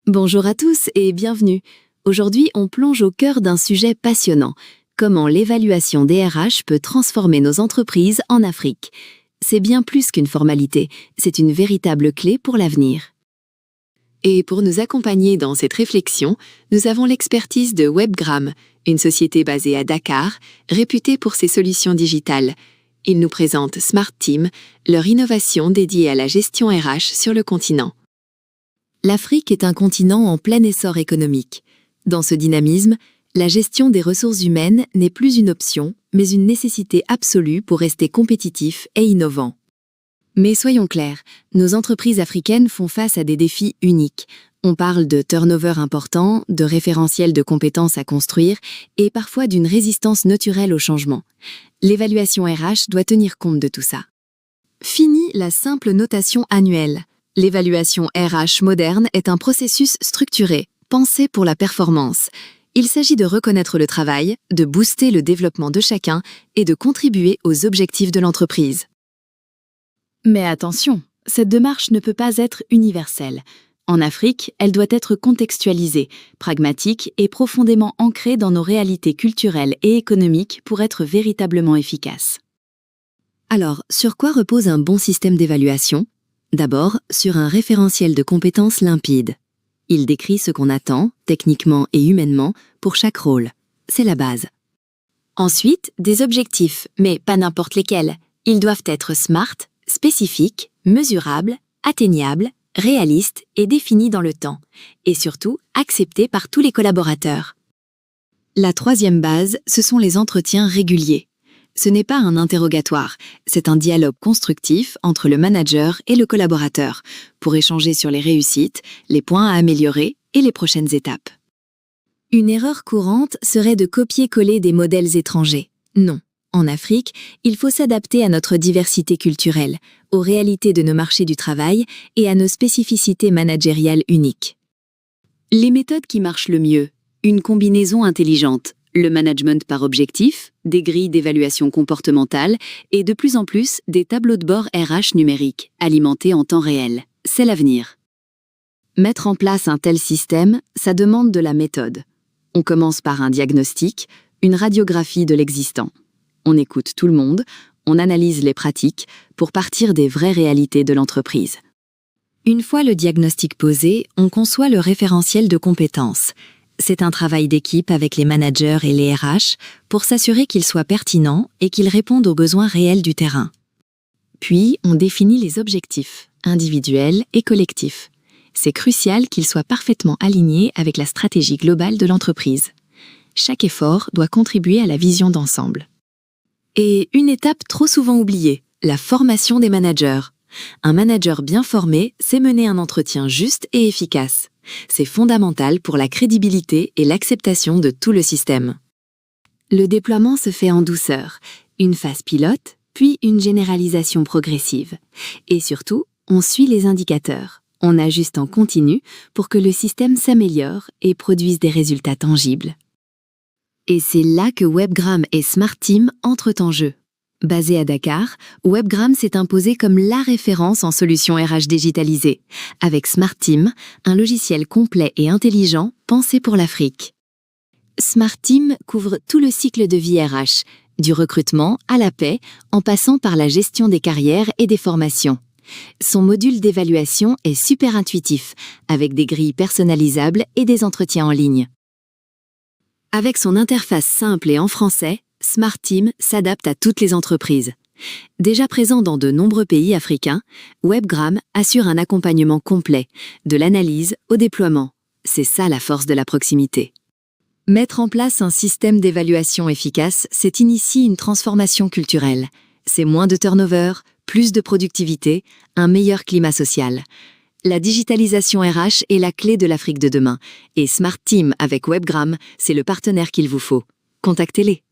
Bonjour à tous et bienvenue. Aujourd'hui, on plonge au cœur d'un sujet passionnant. Comment l'évaluation des RH peut transformer nos entreprises en Afrique. C'est bien plus qu'une formalité, c'est une véritable clé pour l'avenir. Et pour nous accompagner dans cette réflexion, nous avons l'expertise de Webgram, une société basée à Dakar, réputée pour ses solutions digitales. Ils nous présentent Smart Team, leur innovation dédiée à la gestion RH sur le continent. L'Afrique est un continent en plein essor économique. Dans ce dynamisme, la gestion des ressources humaines n'est plus une option, mais une nécessité absolue pour rester compétitifs et innovants. Mais soyons clairs, nos entreprises africaines font face à des défis uniques. On parle de turnover important, de référentiels de compétences à construire et parfois d'une résistance naturelle au changement. L'évaluation RH doit tenir compte de tout ça. Fini la simple notation annuelle. L'évaluation RH moderne est un processus structuré, pensé pour la performance. Il s'agit de reconnaître le travail, de booster le développement de chacun et de contribuer aux objectifs de l'entreprise. Mais attention, cette démarche ne peut pas être universelle. En Afrique, elle doit être contextualisée, pragmatique et profondément ancrée dans nos réalités culturelles et économiques pour être véritablement efficace. Alors, sur quoi repose un bon système d'évaluation ? D'abord, sur un référentiel de compétences limpide. Il décrit ce qu'on attend, techniquement et humainement, pour chaque rôle. C'est la base. Ensuite, des objectifs, mais pas n'importe lesquels. Ils doivent être smart, spécifiques, mesurables, atteignables, réalistes et définis dans le temps. Et surtout, acceptés par tous les collaborateurs. La troisième base, ce sont les entretiens réguliers. Ce n'est pas un interrogatoire, c'est un dialogue constructif entre le manager et le collaborateur pour échanger sur les réussites, les points à améliorer et les prochaines étapes. Une erreur courante serait de copier-coller des modèles étrangers. Non. En Afrique, il faut s'adapter à notre diversité culturelle, aux réalités de nos marchés du travail et à nos spécificités managériales uniques. Les méthodes qui marchent le mieux, une combinaison intelligente. Le management par objectif, des grilles d'évaluation comportementale et de plus en plus des tableaux de bord RH numériques, alimentés en temps réel. C'est l'avenir. Mettre en place un tel système, ça demande de la méthode. On commence par un diagnostic, une radiographie de l'existant. On écoute tout le monde, on analyse les pratiques pour partir des vraies réalités de l'entreprise. Une fois le diagnostic posé, on conçoit le référentiel de compétences. C'est un travail d'équipe avec les managers et les RH pour s'assurer qu'il soit pertinent et qu'il réponde aux besoins réels du terrain. Puis, on définit les objectifs, individuels et collectifs. C'est crucial qu'ils soient parfaitement alignés avec la stratégie globale de l'entreprise. Chaque effort doit contribuer à la vision d'ensemble. Et une étape trop souvent oubliée, la formation des managers. Un manager bien formé sait mener un entretien juste et efficace. C'est fondamental pour la crédibilité et l'acceptation de tout le système. Le déploiement se fait en douceur, une phase pilote, puis une généralisation progressive. Et surtout, on suit les indicateurs. On ajuste en continu pour que le système s'améliore et produise des résultats tangibles. Et c'est là que Webgram et Smart Team entrent en jeu. Basé à Dakar, Webgram s'est imposé comme la référence en solutions RH digitalisées, avec Smart Team, un logiciel complet et intelligent pensé pour l'Afrique. Smart Team couvre tout le cycle de vie RH, du recrutement à la paie, en passant par la gestion des carrières et des formations. Son module d'évaluation est super intuitif, avec des grilles personnalisables et des entretiens en ligne. Avec son interface simple et en français, Smart Team s'adapte à toutes les entreprises. Déjà présent dans de nombreux pays africains, Webgram assure un accompagnement complet, de l'analyse au déploiement. C'est ça la force de la proximité. Mettre en place un système d'évaluation efficace, c'est initier une transformation culturelle. C'est moins de turnover, plus de productivité, un meilleur climat social. La digitalisation RH est la clé de l'Afrique de demain. Et Smart Team avec Webgram, c'est le partenaire qu'il vous faut. Contactez-les.